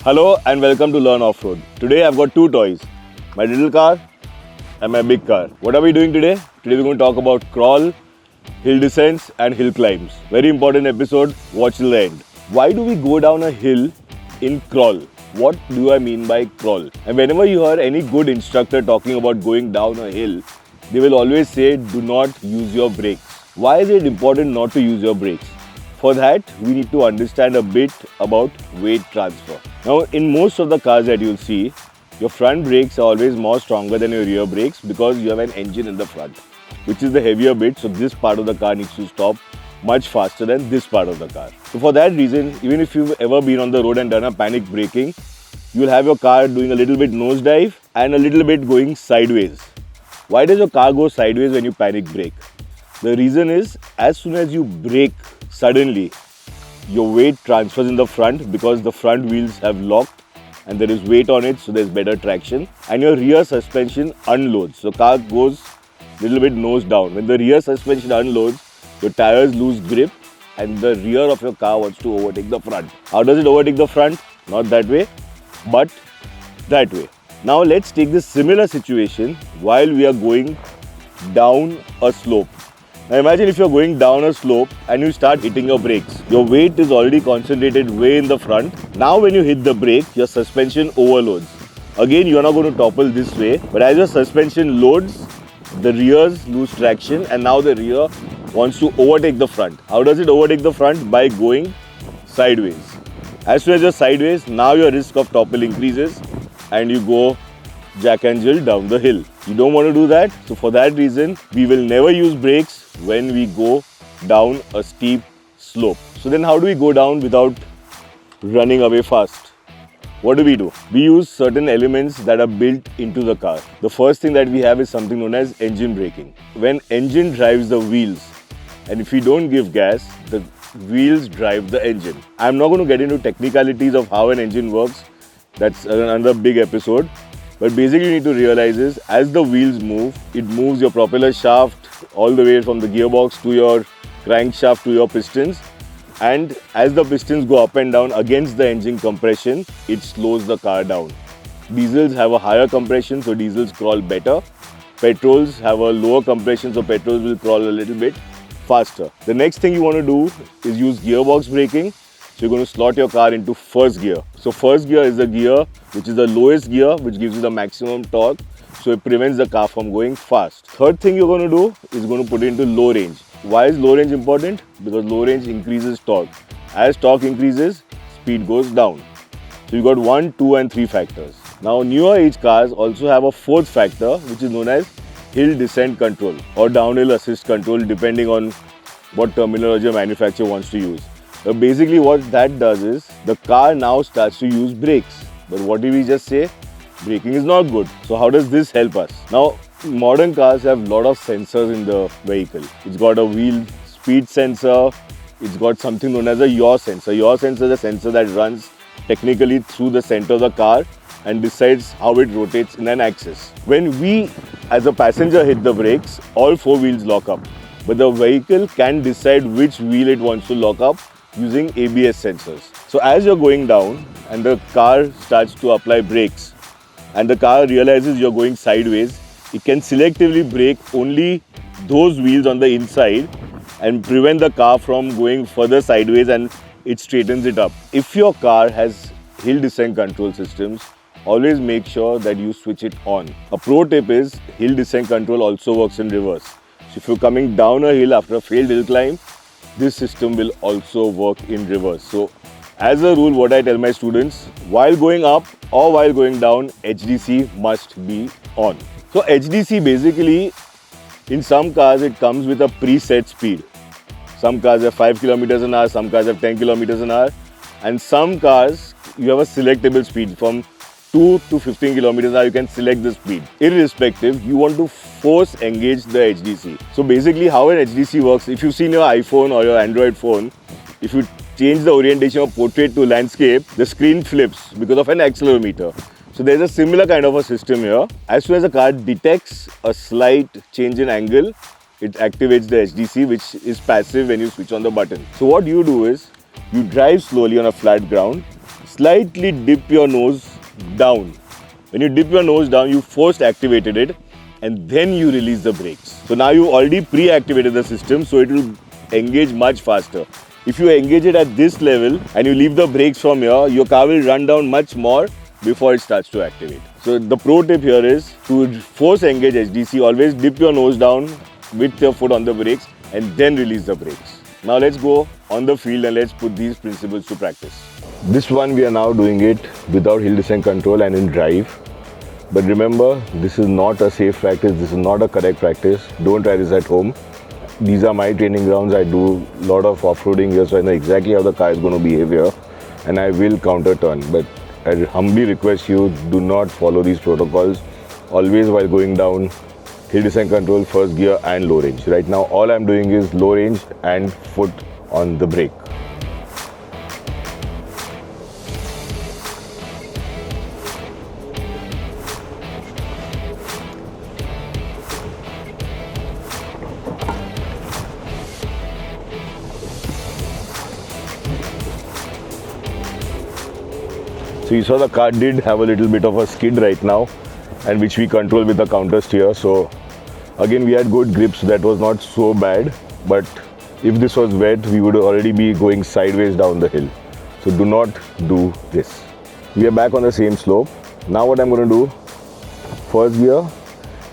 Hello and welcome to Learn Offroad. Today I've got two toys, my little car and my big car. What are we doing today? Today we're going to talk about crawl, hill descents and hill climbs. Very important episode, watch till the end. Why do we go down a hill in crawl? What do I mean by crawl? And whenever you hear any good instructor talking about going down a hill, they will always say do not use your brakes. Why is it important not to use your brakes? For that, we need to understand a bit about weight transfer. Now, in most of the cars that you'll see, your front brakes are always more stronger than your rear brakes because you have an engine in the front, which is the heavier bit. So this part of the car needs to stop much faster than this part of the car. So for that reason, even if you've ever been on the road and done a panic braking, you'll have your car doing a little bit nosedive and a little bit going sideways. Why does your car go sideways when you panic brake? The reason is, as soon as you brake suddenly, your weight transfers in the front because the front wheels have locked and there is weight on it, so there's better traction, and your rear suspension unloads. So car goes a little bit nose down. When the rear suspension unloads, your tires lose grip and the rear of your car wants to overtake the front. How does it overtake the front? Not that way, but that way. Now let's take this similar situation while we are going down a slope. Now imagine if you're going down a slope and you start hitting your brakes. Your weight is already concentrated way in the front. Now when you hit the brake, your suspension overloads. Again, you're not going to topple this way, but as your suspension loads, the rears lose traction and now the rear wants to overtake the front. How does it overtake the front? By going sideways. As soon as you're sideways, now your risk of topple increases and you go Jack and Jill down the hill. You don't want to do that. So for that reason, we will never use brakes when we go down a steep slope. So then how do we go down without running away fast? What do? We use certain elements that are built into the car. The first thing that we have is something known as engine braking. When engine drives the wheels, and if we don't give gas, the wheels drive the engine. I'm not going to get into technicalities of how an engine works. That's another big episode. But basically you need to realize is, as the wheels move, it moves your propeller shaft all the way from the gearbox to your crankshaft to your pistons. And as the pistons go up and down against the engine compression, it slows the car down. Diesels have a higher compression, so diesels crawl better. Petrols have a lower compression, so petrols will crawl a little bit faster. The next thing you want to do is use gearbox braking. So you're going to slot your car into first gear. So first gear is the gear which is the lowest gear, which gives you the maximum torque. So it prevents the car from going fast. Third thing you're going to do is going to put it into low range. Why is low range important? Because low range increases torque. As torque increases, speed goes down. So you got 1, 2 and 3 factors. Now newer age cars also have a fourth factor, which is known as hill descent control or downhill assist control, depending on what terminology a manufacturer wants to use. But basically what that does is, the car now starts to use brakes. But what did we just say? Braking is not good. So how does this help us? Now, modern cars have a lot of sensors in the vehicle. It's got a wheel speed sensor. It's got something known as a yaw sensor. Yaw sensor is a sensor that runs technically through the center of the car and decides how it rotates in an axis. When we as a passenger hit the brakes, all 4 wheels lock up. But the vehicle can decide which wheel it wants to lock up using ABS sensors. So as you're going down and the car starts to apply brakes and the car realizes you're going sideways, it can selectively brake only those wheels on the inside and prevent the car from going further sideways, and it straightens it up. If your car has hill descent control systems, always make sure that you switch it on. A pro tip is hill descent control also works in reverse. So if you're coming down a hill after a failed hill climb, this system will also work in reverse. So as a rule, what I tell my students, while going up or while going down, HDC must be on. So HDC basically, in some cars it comes with a preset speed. Some cars have 5 kilometers an hour, some cars have 10 kilometers an hour, and some cars you have a selectable speed from 2 to 15 kilometers an hour. You can select the speed. Irrespective, you want to force engage the HDC. So basically how an HDC works, if you've seen your iPhone or your Android phone, if you change the orientation of portrait to landscape, the screen flips because of an accelerometer. So there's a similar kind of a system here. As soon as the car detects a slight change in angle, it activates the HDC, which is passive when you switch on the button. So what you do is, you drive slowly on a flat ground, slightly dip your nose down. When you dip your nose down, you first activated it and then you release the brakes. So now you already pre-activated the system, so it will engage much faster. If you engage it at this level and you leave the brakes from here, your car will run down much more before it starts to activate. So the pro tip here is to force engage HDC, always dip your nose down with your foot on the brakes and then release the brakes. Now let's go on the field and let's put these principles to practice. This one we are now doing it without hill descent control and in drive. But remember, this is not a safe practice, this is not a correct practice. Don't try this at home. These are my training grounds. I do a lot of off-roading here, so I know exactly how the car is going to behave here. And I will counter turn. But I humbly request you, do not follow these protocols. Always while going down, hill descent control, first gear and low range. Right now, all I'm doing is low range and foot on the brake. So you saw the car did have a little bit of a skid right now, and which we control with the counter steer. So again, we had good grips, so that was not so bad. But if this was wet, we would already be going sideways down the hill. So do not do this. We are back on the same slope. Now what I'm going to do, first gear,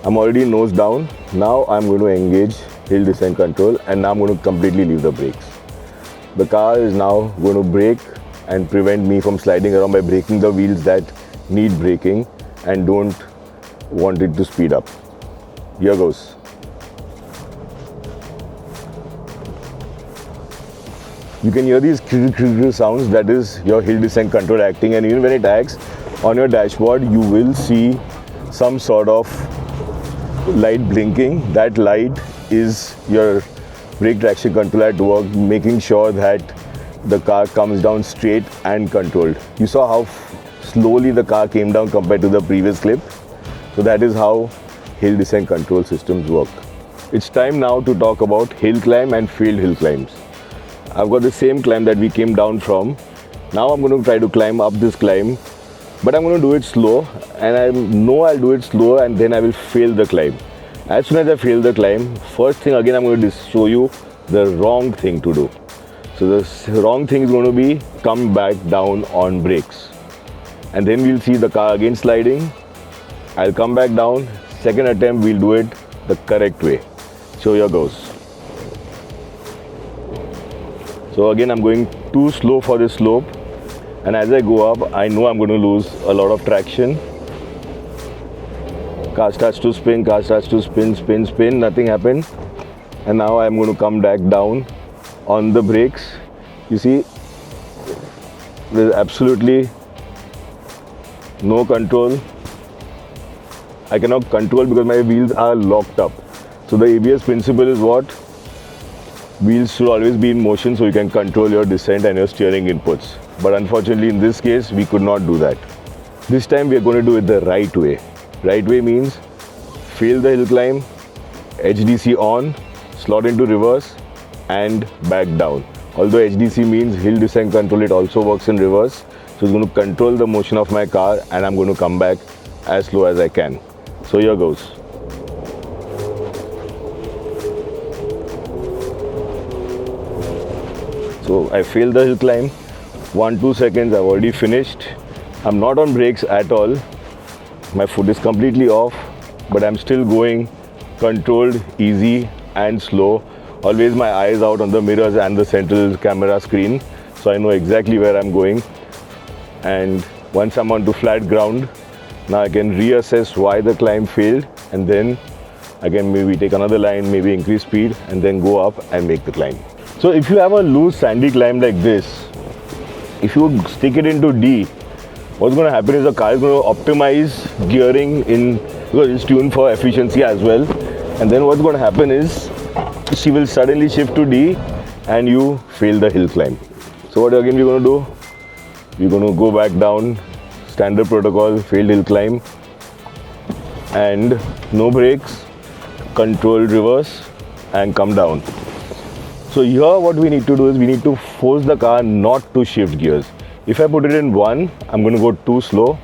I'm already nose down. Now I'm going to engage hill descent control, and now I'm going to completely leave the brakes. The car is now going to brake and prevent me from sliding around by braking the wheels that need braking and don't want it to speed up. Here goes. You can hear these sounds, that is your hill descent control acting, and even when it acts on your dashboard, you will see some sort of light blinking. That light is your brake traction control at work, making sure that the car comes down straight and controlled. You saw how slowly the car came down compared to the previous clip. So that is how hill descent control systems work. It's time now to talk about hill climb and field hill climbs. I've got the same climb that we came down from. Now I'm going to try to climb up this climb, but I'm going to do it slow, and I know I'll do it slower and then I will fail the climb. As soon as I fail the climb, first thing again I'm going to show you the wrong thing to do. So the wrong thing is going to be come back down on brakes. And then we'll see the car again sliding. I'll come back down. Second attempt, we'll do it the correct way. So here goes. So again, I'm going too slow for this slope. And as I go up, I know I'm going to lose a lot of traction. Car starts to spin, spin. Nothing happened. And now I'm going to come back down on the brakes. You see, there's absolutely no control. I cannot control because my wheels are locked up. So the ABS principle is what? Wheels should always be in motion so you can control your descent and your steering inputs. But unfortunately in this case, we could not do that. This time we are going to do it the right way. Right way means fail the hill climb, HDC on, slot into reverse, and back down. Although HDC means hill descent control, it also works in reverse. So it's going to control the motion of my car, and I'm going to come back as slow as I can. So here goes. So I failed the hill climb. 1-2 seconds, I've already finished. I'm not on brakes at all. My foot is completely off, but I'm still going controlled, easy and slow. Always my eyes out on the mirrors and the central camera screen, so I know exactly where I'm going. And once I'm onto flat ground, now I can reassess why the climb failed, and then I can maybe take another line, maybe increase speed, and then go up and make the climb. So if you have a loose sandy climb like this, if you stick it into D, what's going to happen is the car is going to optimize gearing in, because it's tuned for efficiency as well. And then what's going to happen is she will suddenly shift to D and you fail the hill climb. So what again we're going to do? We're going to go back down, standard protocol, failed hill climb, and no brakes, controlled reverse and come down. So here what we need to do is we need to force the car not to shift gears. If I put it in 1, I'm going to go too slow.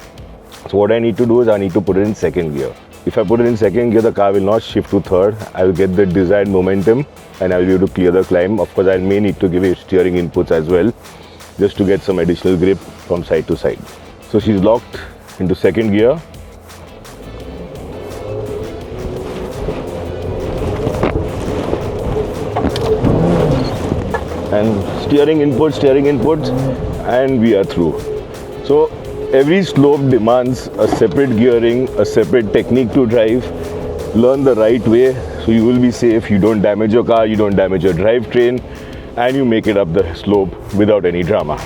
So what I need to do is I need to put it in second gear. If I put it in second gear, the car will not shift to third. I will get the desired momentum and I will be able to clear the climb. Of course, I may need to give it steering inputs as well, just to get some additional grip from side to side. So she's locked into second gear. And steering inputs, and we are through. So every slope demands a separate gearing, a separate technique to drive. Learn the right way so you will be safe, you don't damage your car, you don't damage your drivetrain, and you make it up the slope without any drama.